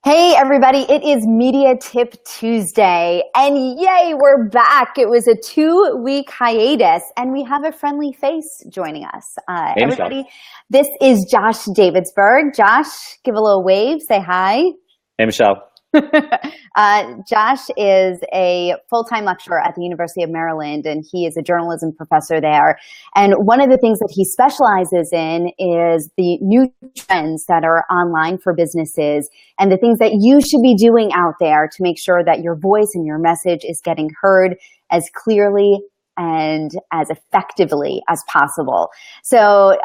Hey everybody, it is Media Tip Tuesday, and yay, we're back. It was a 2-week hiatus, and we have a friendly face joining us. Hey, Michelle. Everybody, this is Josh Davidsburg. Josh, give a little wave, say hi. Hey, Michelle. Josh is a full-time lecturer at the University of Maryland, and he is a journalism professor there. And one of the things that he specializes in is the new trends that are online for businesses and the things that you should be doing out there to make sure that your voice and your message is getting heard as clearly and as effectively as possible. So,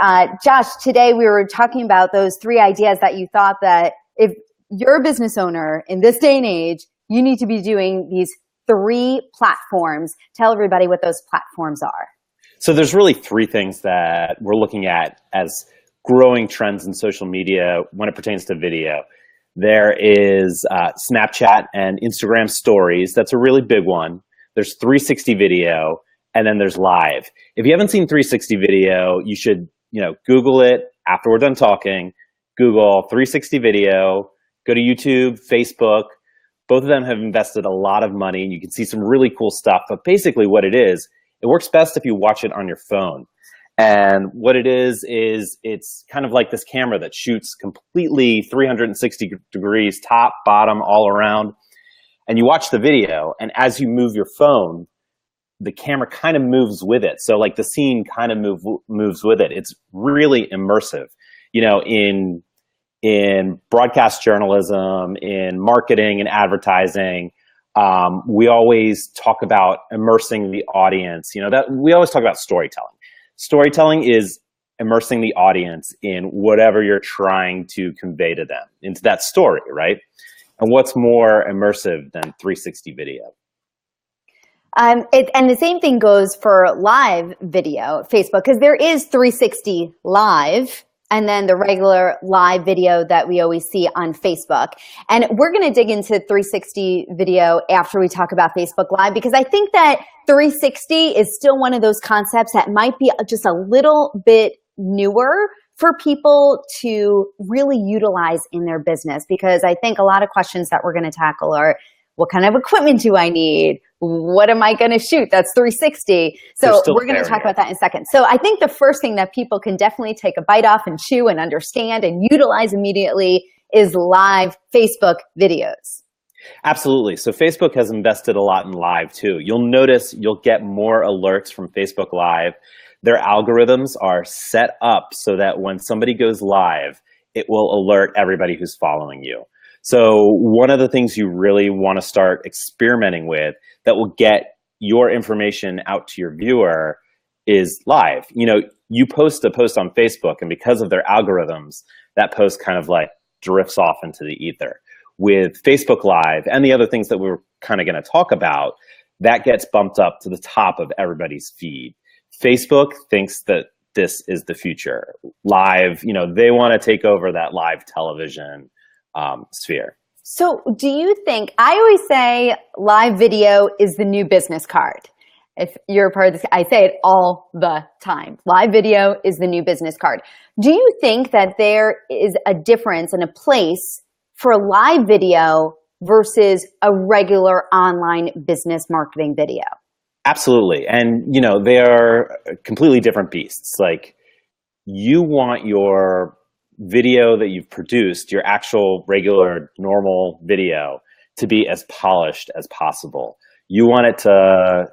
Josh, today we were talking about those 3 ideas that you thought that if you're a business owner in this day and age, you need to be doing these 3 platforms. Tell everybody what those platforms are. So there's really 3 things that we're looking at as growing trends in social media when it pertains to video. There is Snapchat and Instagram stories. That's a really big one. There's 360 video, and then there's live. If you haven't seen 360 video, you should, Google it after we're done talking. Google 360 video. Go to YouTube, Facebook. Both of them have invested a lot of money, and you can see some really cool stuff. But basically what it is, it works best if you watch it on your phone. And what it is it's kind of like this camera that shoots completely 360 degrees, top, bottom, all around. And you watch the video, and as you move your phone, the camera kind of moves with it. So like the scene kind of moves with it. It's really immersive. In broadcast journalism, in marketing and advertising, we always talk about immersing the audience. That we always talk about storytelling. Storytelling is immersing the audience in whatever you're trying to convey to them, into that story, right? And what's more immersive than 360 video? And the same thing goes for live video, Facebook, because there is 360 live, and then the regular live video that we always see on Facebook. And we're going to dig into 360 video after we talk about Facebook Live, because I think that 360 is still one of those concepts that might be just a little bit newer for people to really utilize in their business. Because I think a lot of questions that we're going to tackle are, what kind of equipment do I need? What am I going to shoot? That's 360. So we're going to talk about that in a second. So I think the first thing that people can definitely take a bite off and chew and understand and utilize immediately is live Facebook videos. Absolutely. So Facebook has invested a lot in live too. You'll notice you'll get more alerts from Facebook Live. Their algorithms are set up so that when somebody goes live, it will alert everybody who's following you. So one of the things you really want to start experimenting with that will get your information out to your viewer is live. You post a post on Facebook, and because of their algorithms, that post kind of like drifts off into the ether. With Facebook Live and the other things that we're kind of going to talk about, that gets bumped up to the top of everybody's feed. Facebook thinks that this is the future. Live, they want to take over that live television sphere. So do you think, I always say live video is the new business card. If you're a part of this, I say it all the time. Live video is the new business card. Do you think that there is a difference and a place for live video versus a regular online business marketing video? Absolutely. And, they are completely different beasts. Like, you want your video that you've produced, your actual regular normal video, to be as polished as possible. You want it to,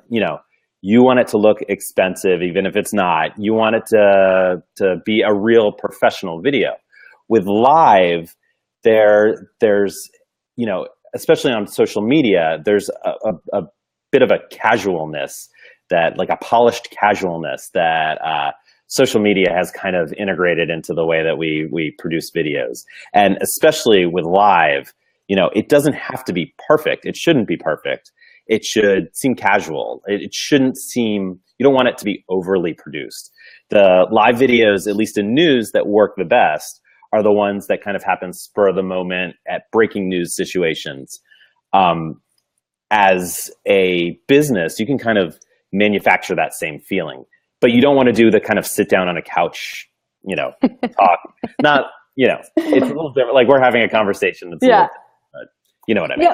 you want it to look expensive, even if it's not. You want it to be a real professional video. With live, there's, especially on social media, there's a bit of a casualness, that like a polished casualness that social media has kind of integrated into the way that we produce videos. And especially with live, it doesn't have to be perfect. It shouldn't be perfect. It should seem casual. It shouldn't seem, you don't want it to be overly produced. The live videos, at least in news, that work the best are the ones that kind of happen spur of the moment at breaking news situations. As a business, you can kind of manufacture that same feeling. But you don't want to do the kind of sit down on a couch, talk. Not, it's a little different. Like, we're having a conversation. It's You know what I mean?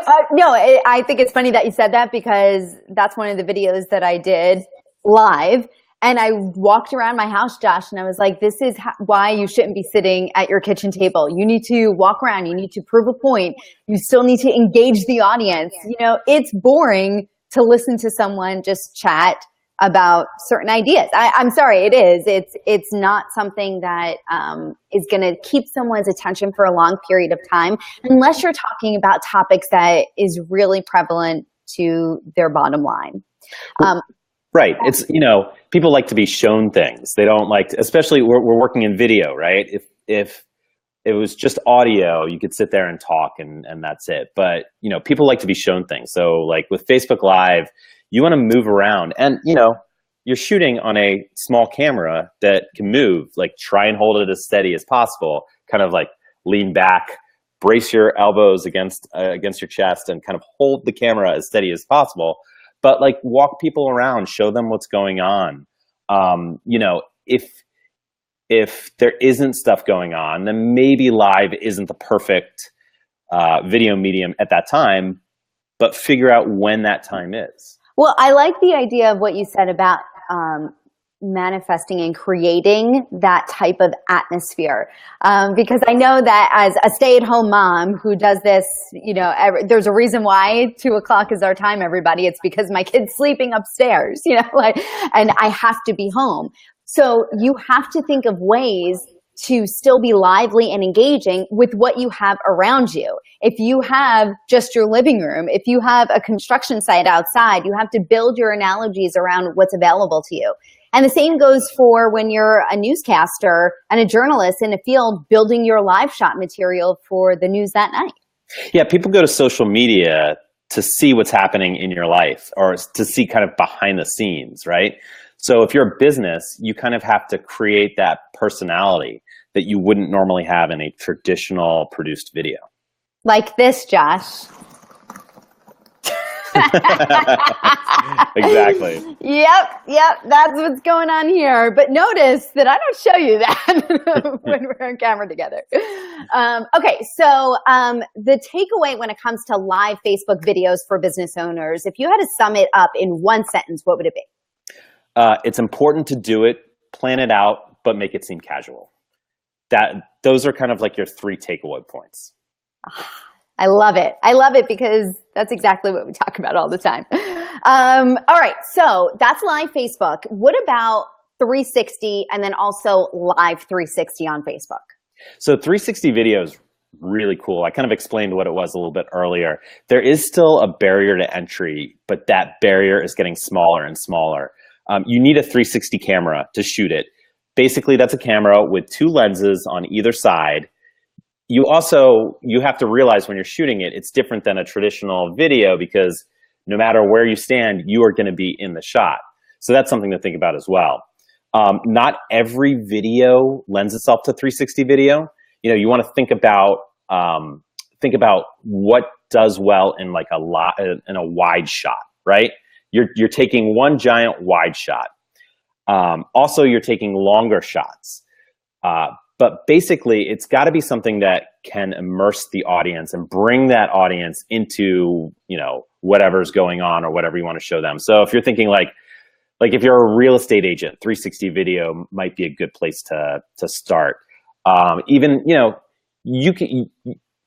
I think it's funny that you said that, because that's one of the videos that I did live. And I walked around my house, Josh, and I was like, this is why you shouldn't be sitting at your kitchen table. You need to walk around. You need to prove a point. You still need to engage the audience. You know, it's boring to listen to someone just chat about certain ideas. I'm sorry, it is. It's not something that is going to keep someone's attention for a long period of time, unless you're talking about topics that is really prevalent to their bottom line. Right. It's, you know, people like to be shown things. They don't like, especially we're working in video, right? If it was just audio, you could sit there and talk and that's it. But, you know, people like to be shown things. So like with Facebook Live, you want to move around, and, you know, you're shooting on a small camera that can move. Like, try and hold it as steady as possible, kind of like lean back, brace your elbows against your chest, and kind of hold the camera as steady as possible. But like, walk people around, show them what's going on. You know, if there isn't stuff going on, then maybe live isn't the perfect video medium at that time, but figure out when that time is. Well, I like the idea of what you said about manifesting and creating that type of atmosphere. Because I know that as a stay-at-home mom who does this, you know, there's a reason why 2:00 is our time, everybody. It's because my kid's sleeping upstairs, you know, like, and I have to be home. So you have to think of ways to still be lively and engaging with what you have around you. If you have just your living room, if you have a construction site outside, you have to build your analogies around what's available to you. And the same goes for when you're a newscaster and a journalist in a field building your live shot material for the news that night. Yeah, people go to social media to see what's happening in your life, or to see kind of behind the scenes, right? So if you're a business, you kind of have to create that personality that you wouldn't normally have in a traditional produced video. Like this, Josh. Exactly. Yep. That's what's going on here. But notice that I don't show you that when we're on camera together. Okay, so the takeaway when it comes to live Facebook videos for business owners, if you had to sum it up in one sentence, what would it be? It's important to do it, plan it out, but make it seem casual. Those are kind of like your 3 takeaway points. I love it. I love it, because that's exactly what we talk about all the time. All right, so that's live Facebook. What about 360 and then also live 360 on Facebook? So 360 video is really cool. I kind of explained what it was a little bit earlier. There is still a barrier to entry, but that barrier is getting smaller and smaller. You need a 360 camera to shoot it. Basically, that's a camera with 2 lenses on either side. You have to realize when you're shooting it, it's different than a traditional video, because no matter where you stand, you are going to be in the shot. So that's something to think about as well. Not every video lends itself to 360 video. You know, you want to think about what does well in like in a wide shot, right? You're taking one giant wide shot. Also, you're taking longer shots. But basically, it's got to be something that can immerse the audience and bring that audience into, you know, whatever's going on or whatever you want to show them. So if you're thinking like if you're a real estate agent, 360 video might be a good place to start. Even, you know,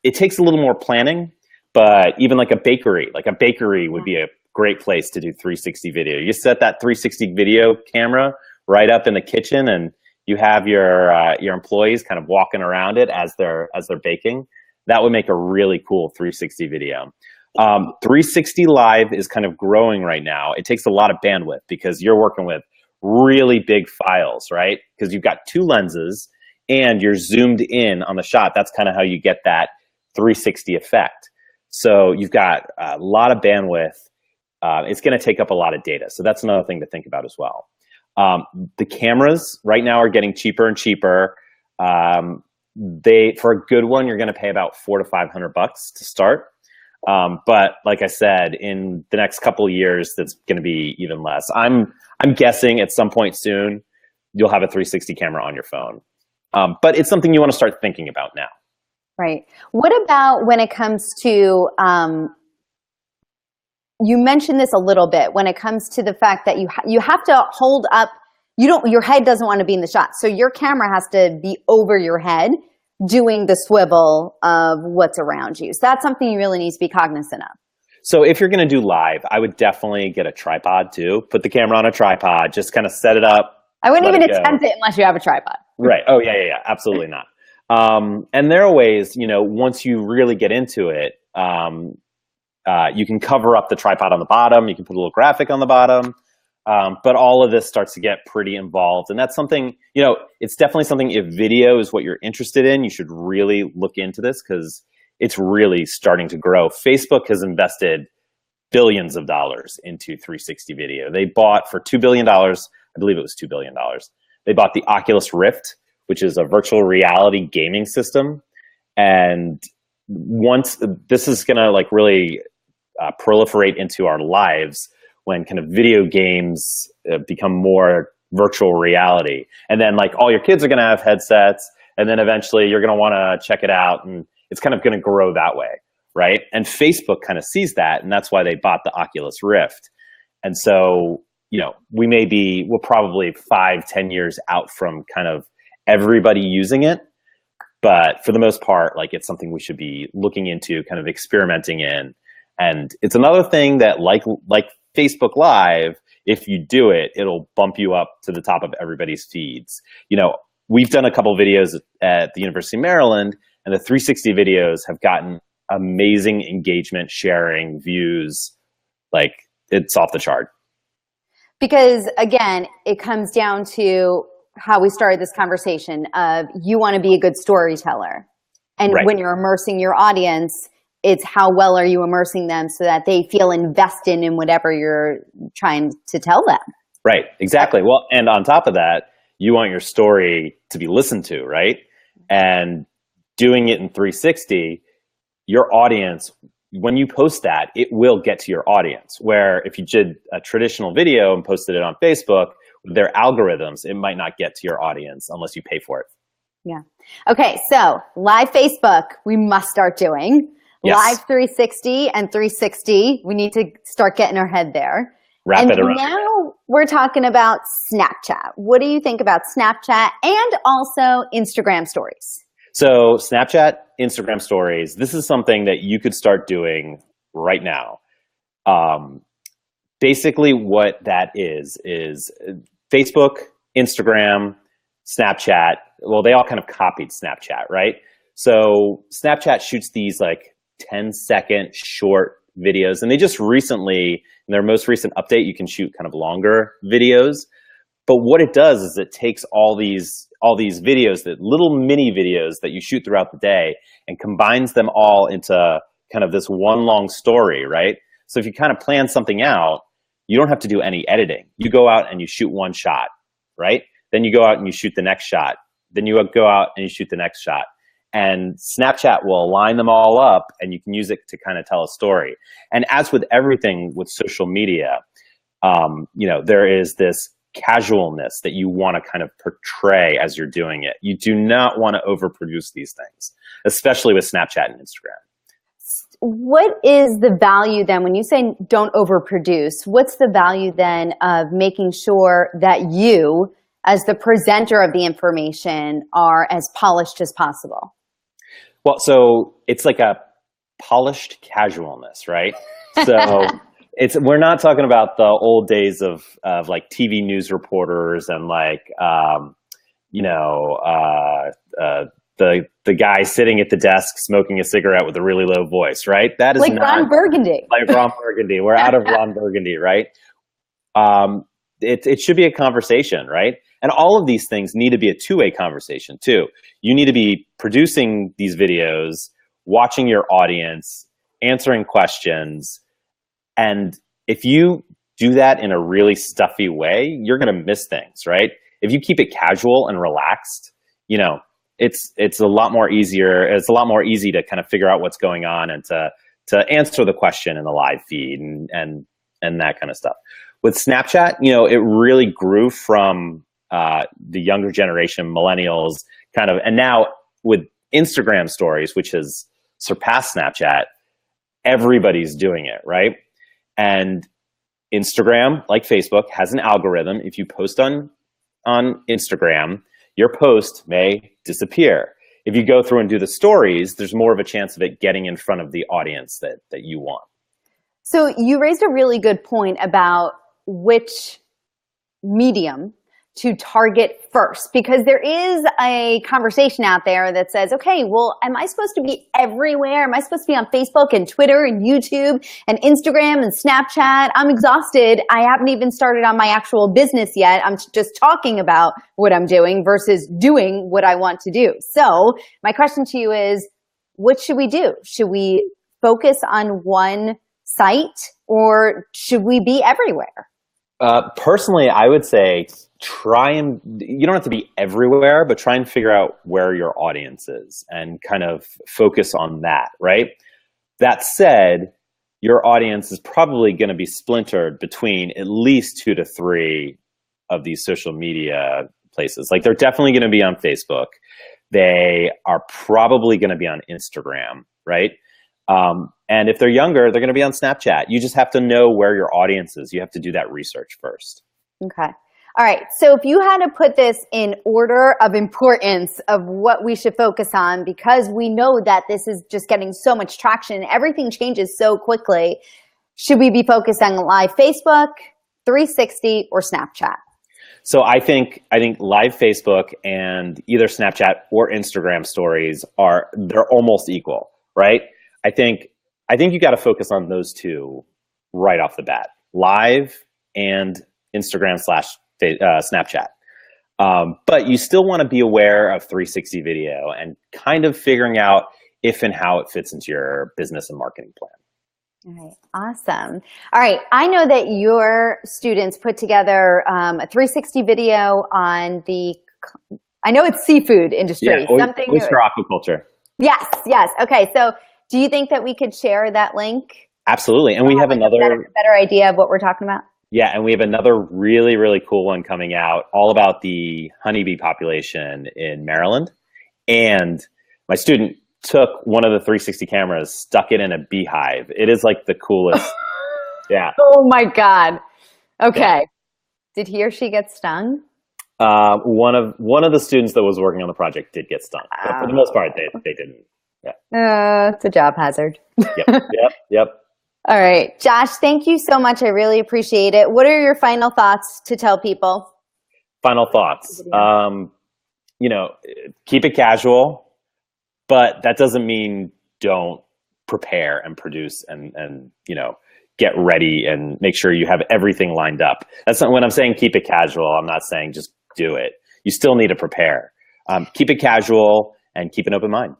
it takes a little more planning, but even like a bakery would be a great place to do 360 video. You set that 360 video camera right up in the kitchen, and you have your employees kind of walking around it as they're baking. That would make a really cool 360 video. 360 live is kind of growing right now. It takes a lot of bandwidth because you're working with really big files, right? Because you've got 2 lenses and you're zoomed in on the shot. That's kind of how you get that 360 effect. So you've got a lot of bandwidth. It's going to take up a lot of data. So that's another thing to think about as well. The cameras right now are getting cheaper and cheaper. For a good one, you're going to pay about $400 to $500 to start. But like I said, in the next couple of years, that's going to be even less. I'm guessing at some point soon, you'll have a 360 camera on your phone. But it's something you want to start thinking about now. Right. What about when it comes to, you mentioned this a little bit, when it comes to the fact that you have to hold up, your head doesn't want to be in the shot. So your camera has to be over your head doing the swivel of what's around you. So that's something you really need to be cognizant of. So if you're going to do live, I would definitely get a tripod too. Put the camera on a tripod, just kind of set it up. I wouldn't even attempt it unless you have a tripod. Right. Oh, yeah. Absolutely not. And there are ways, once you really get into it, you can cover up the tripod on the bottom. You can put a little graphic on the bottom. But all of this starts to get pretty involved. And that's something, it's definitely something, if video is what you're interested in, you should really look into this because it's really starting to grow. Facebook has invested billions of dollars into 360 video. They bought for $2 billion, I believe it was $2 billion. They bought the Oculus Rift, which is a virtual reality gaming system. And once this is going to really proliferate into our lives when kind of video games become more virtual reality. And then all your kids are going to have headsets, and then eventually you're going to want to check it out, and it's kind of going to grow that way, right? And Facebook kind of sees that, and that's why they bought the Oculus Rift. And so, we're probably 5-10 years out from kind of everybody using it. But for the most part, it's something we should be looking into, kind of experimenting in. And it's another thing that like Facebook Live, if you do it, it'll bump you up to the top of everybody's feeds. We've done a couple of videos at the University of Maryland, and the 360 videos have gotten amazing engagement, sharing, views. It's off the chart. Because again, it comes down to how we started this conversation of you want to be a good storyteller. And right. When you're immersing your audience, it's how well are you immersing them so that they feel invested in whatever you're trying to tell them. Right, exactly. Well, and on top of that, you want your story to be listened to, right? And doing it in 360, your audience, when you post that, it will get to your audience. Where if you did a traditional video and posted it on Facebook, with their algorithms, it might not get to your audience unless you pay for it. Yeah. Okay, so live Facebook, we must start doing. Yes. Live 360 and 360, we need to start getting our head there. Wrap it around. Now we're talking about Snapchat. What do you think about Snapchat and also Instagram stories? So Snapchat, Instagram stories, this is something that you could start doing right now. Basically what that is Facebook, Instagram, Snapchat. Well, they all kind of copied Snapchat, right? So Snapchat shoots these 10-second short videos, and they just recently, in their most recent update, you can shoot kind of longer videos. But what it does is it takes all these videos, that little mini videos that you shoot throughout the day, and combines them all into kind of this one long story, right? So if you kind of plan something out, you don't have to do any editing. You go out and you shoot one shot, right? Then you go out and you shoot the next shot. Then you go out and you shoot the next shot. And Snapchat will line them all up, and you can use it to kind of tell a story. And as with everything with social media, there is this casualness that you want to kind of portray as you're doing it. You do not want to overproduce these things, especially with Snapchat and Instagram. What is the value then, when you say don't overproduce, what's the value then of making sure that you, as the presenter of the information, are as polished as possible? Well, so it's like a polished casualness, right? So we're not talking about the old days of TV news reporters and the guy sitting at the desk smoking a cigarette with a really low voice, right? That is not Ron Burgundy. Like Ron Burgundy. We're out of Ron Burgundy, right? It should be a conversation, right? And all of these things need to be a two-way conversation too. You need to be producing these videos, watching your audience, answering questions. And if you do that in a really stuffy way, you're going to miss things, right? If you keep it casual and relaxed, it's a lot more easier. It's a lot more easy to kind of figure out what's going on and to answer the question in the live feed and that kind of stuff. With Snapchat, it really grew from the younger generation, millennials, kind of, and now with Instagram stories, which has surpassed Snapchat, everybody's doing it, right? And Instagram, like Facebook, has an algorithm. If you post on Instagram, your post may disappear. If you go through and do the stories, there's more of a chance of it getting in front of the audience that you want. So you raised a really good point about which medium to target first, because there is a conversation out there that says, okay, well, am I supposed to be everywhere? Am I supposed to be on Facebook and Twitter and YouTube and Instagram and Snapchat? I'm exhausted. I haven't even started on my actual business yet. I'm just talking about what I'm doing versus doing what I want to do. So my question to you is, what should we do? Should we focus on one site, or should we be everywhere? Personally, I would say you don't have to be everywhere, but try and figure out where your audience is and kind of focus on that, right? That said, your audience is probably going to be splintered between at least 2 to 3 of these social media places. Like, they're definitely going to be on Facebook. They are probably going to be on Instagram, right? And if they're younger, they're going to be on Snapchat. You just have to know where your audience is. You have to do that research first. Okay. All right. So if you had to put this in order of importance of what we should focus on, because we know that this is just getting so much traction, everything changes so quickly, should we be focused on live Facebook, 360, or Snapchat? So I think live Facebook and either Snapchat or Instagram stories they're almost equal, right? I think you got to focus on those two right off the bat, live and Instagram / Snapchat. But you still want to be aware of 360 video and kind of figuring out if and how it fits into your business and marketing plan. All right. Awesome. All right. I know that your students put together a 360 video on I know it's seafood industry. Yeah, oyster aquaculture. Yes. Yes. Okay. So do you think that we could share that link? Absolutely. And we have another better idea of what we're talking about. Yeah. And we have another really, really cool one coming out all about the honeybee population in Maryland. And my student took one of the 360 cameras, stuck it in a beehive. It is like the coolest. Yeah. Oh my God. Okay. Yeah. Did he or she get stung? One of the students that was working on the project did get stung. But for the most part, they didn't. Yeah. It's a job hazard. Yep. All right. Josh, thank you so much. I really appreciate it. What are your final thoughts to tell people? Final thoughts. Keep it casual. But that doesn't mean don't prepare and produce and get ready and make sure you have everything lined up. That's not when I'm saying keep it casual. I'm not saying just do it. You still need to prepare. Keep it casual and keep an open mind.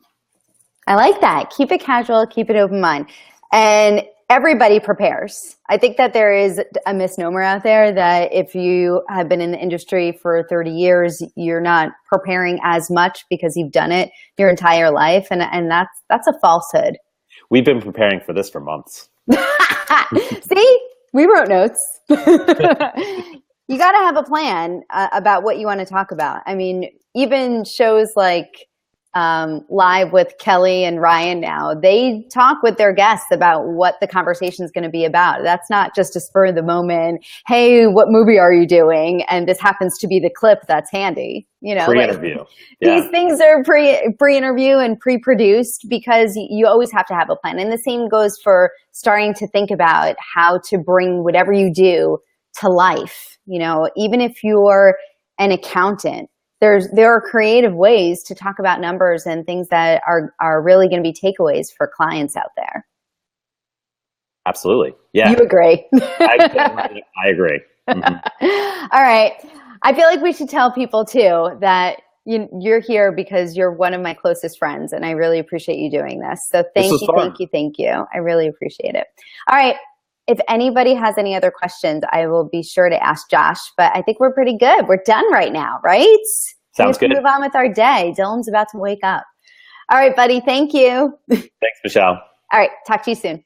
I like that. Keep it casual, keep it open mind. And everybody prepares. I think that there is a misnomer out there that if you have been in the industry for 30 years, you're not preparing as much because you've done it your entire life. And that's a falsehood. We've been preparing for this for months. See, we wrote notes. You got to have a plan about what you want to talk about. I mean, even shows like Live with Kelly and Ryan now, they talk with their guests about what the conversation is going to be about. That's not just a spur of the moment, hey, what movie are you doing? And this happens to be the clip that's handy. Pre-interview. These things are pre-interview and pre-produced because you always have to have a plan. And the same goes for starting to think about how to bring whatever you do to life. Even if you're an accountant, there are creative ways to talk about numbers and things that are really going to be takeaways for clients out there. Absolutely. Yeah. You agree. I agree. Mm-hmm. All right. I feel like we should tell people too that you're here because you're one of my closest friends and I really appreciate you doing this. So thank you. I really appreciate it. All right. If anybody has any other questions, I will be sure to ask Josh, but I think we're pretty good. We're done right now, right? Sounds good. Move on with our day. Dylan's about to wake up. All right, buddy. Thank you. Thanks, Michelle. All right. Talk to you soon.